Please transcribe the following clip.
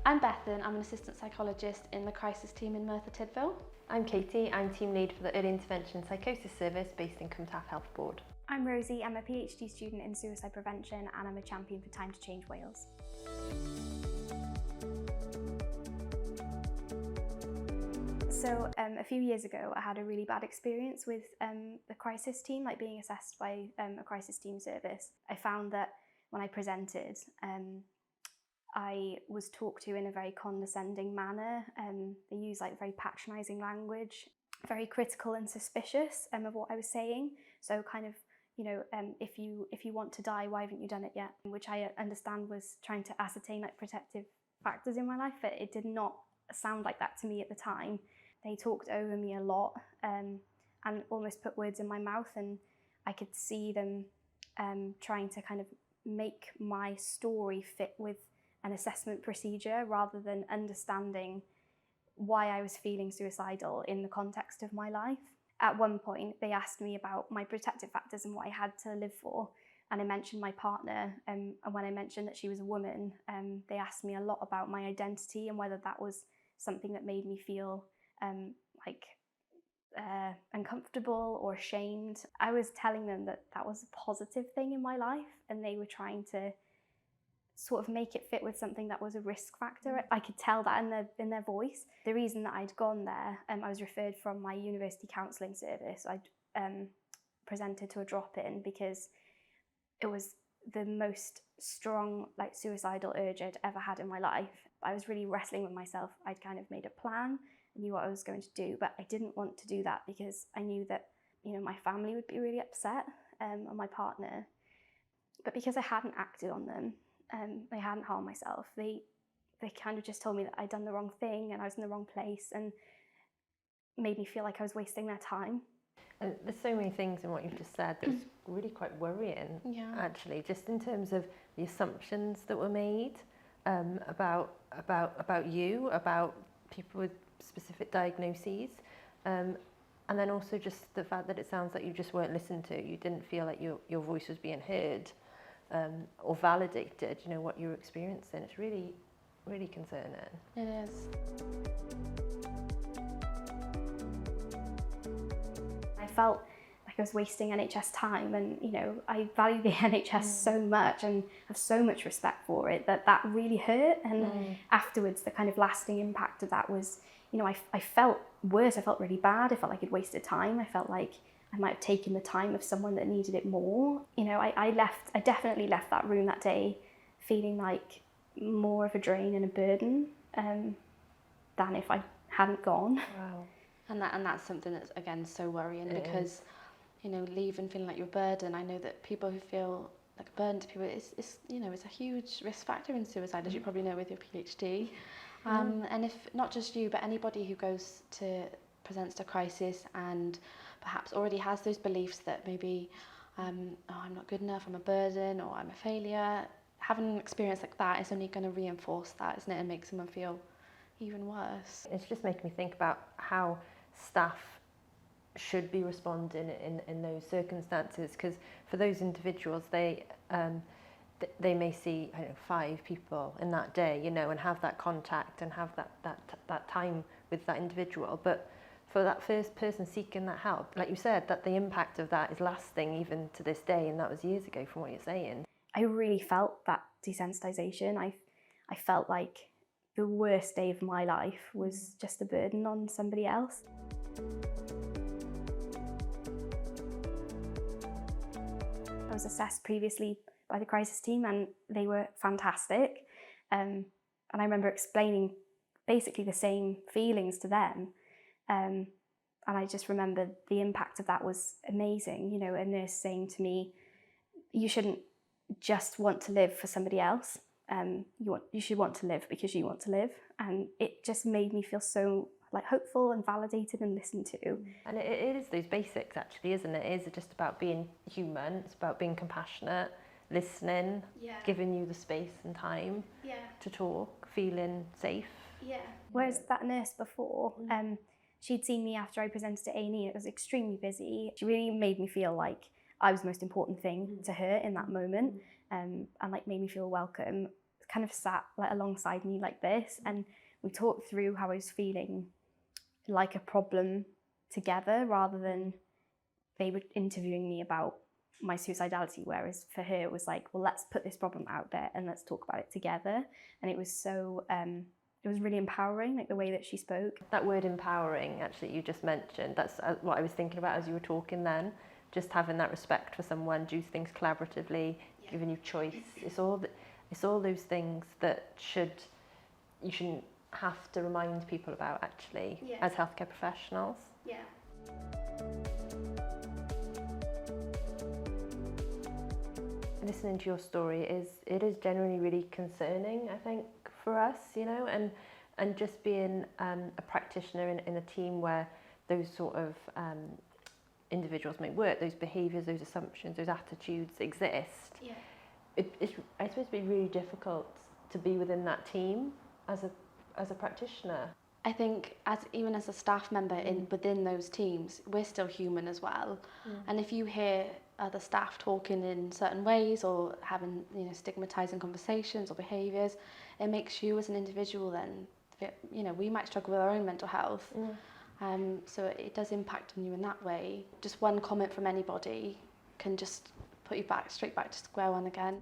I'm Bethan, I'm an assistant psychologist in the crisis team in Merthyr Tydfil. I'm Katie, I'm team lead for the Early Intervention Psychosis Service based in Cwmtaf Health Board. I'm Rosie, I'm a PhD student in suicide prevention and I'm a champion for Time to Change Wales. So a few years ago I had a really bad experience with the crisis team, like being assessed by a crisis team service. I found that when I presented, I was talked to in a very condescending manner. They use like very patronising language, very critical and suspicious of what I was saying. So kind of, you know, if you want to die, why haven't you done it yet? Which I understand was trying to ascertain like protective factors in my life, but it did not sound like that to me at the time. They talked over me a lot and almost put words in my mouth, and I could see them trying to kind of make my story fit with an assessment procedure rather than understanding why I was feeling suicidal in the context of my life. At one point, they asked me about my protective factors and what I had to live for, and I mentioned my partner, and when I mentioned that she was a woman, they asked me a lot about my identity and whether that was something that made me feel uncomfortable or ashamed. I was telling them that that was a positive thing in my life, and they were trying to sort of make it fit with something that was a risk factor. I could tell that in their voice. The reason that I'd gone there, I was referred from my university counselling service. I'd presented to a drop-in because it was the most strong suicidal urge I'd ever had in my life. I was really wrestling with myself. I'd kind of made a plan, I knew what I was going to do, but I didn't want to do that because I knew that, you know, my family would be really upset, and my partner. But because I hadn't acted on them, I hadn't harmed myself, they kind of just told me that I'd done the wrong thing and I was in the wrong place, and made me feel like I was wasting their time. And there's so many things in what you've just said that's really quite worrying, actually, just in terms of the assumptions that were made about you, about people with specific diagnoses, and then also just the fact that it sounds like you just weren't listened to. You didn't feel like your voice was being heard or validated, you know, what you were experiencing. It's really, really concerning. It is. I felt like I was wasting NHS time, and you know, I value the NHS so much and have so much respect for it that really hurt. And afterwards, the kind of lasting impact of that was, you know, I felt worse. I felt really bad. I felt like I'd wasted time. I felt like I might have taken the time of someone that needed it more. You know, I definitely left that room that day feeling like more of a drain and a burden than if I hadn't gone. Wow. And that's something that's, again, so worrying, because, you know, leaving feeling like you're a burden. I know that people who feel like a burden to people, it's you know, it's a huge risk factor in suicide, as you probably know with your PhD. And if not just you, but anybody who presents to crisis and perhaps already has those beliefs that maybe, oh, I'm not good enough, I'm a burden, or I'm a failure, having an experience like that is only going to reinforce that, isn't it, and make someone feel even worse. It's just making me think about how staff should be responding in those circumstances, because for those individuals, they may see, I don't know, 5 people in that day, you know, and have that contact and have that time with that individual. But for that first person seeking that help, like you said, that the impact of that is lasting even to this day, and that was years ago from what you're saying. I really felt that desensitization. I felt like the worst day of my life was just a burden on somebody else. I was assessed previously by the crisis team and they were fantastic. And I remember explaining basically the same feelings to them. And I just remember the impact of that was amazing. You know, a nurse saying to me, you shouldn't just want to live for somebody else. You should want to live because you want to live. And it just made me feel so hopeful and validated and listened to. And it is those basics, actually, isn't it? It is just about being human. It's about being compassionate, listening, giving you the space and time to talk, feeling safe. Whereas that nurse before, she'd seen me after I presented at A&E. It was extremely busy. She really made me feel like I was the most important thing to her in that moment, and made me feel welcome, kind of sat like alongside me like this, and we talked through how I was feeling like a problem together, rather than they were interviewing me about my suicidality, whereas for her it was like, well, let's put this problem out there and let's talk about it together. And it was so it was really empowering, like the way that she spoke. That word empowering, actually, you just mentioned, that's what I was thinking about as you were talking then. Just having that respect for someone, do things collaboratively, giving you choice. It's all those things that you shouldn't have to remind people about, actually, as healthcare professionals. Yeah. Listening to your story it is genuinely really concerning, I think, for us, you know, and just being a practitioner in a team where those sort of individuals may work, those behaviours, those assumptions, those attitudes exist. Yeah. It's I suppose it'd be really difficult to be within that team as a practitioner. I think even as a staff member within those teams, we're still human as well. And if you hear other staff talking in certain ways or having, you know, stigmatizing conversations or behaviours, it makes you as an individual then, you know, we might struggle with our own mental health. So it does impact on you in that way. Just one comment from anybody can just put you straight back to square one again.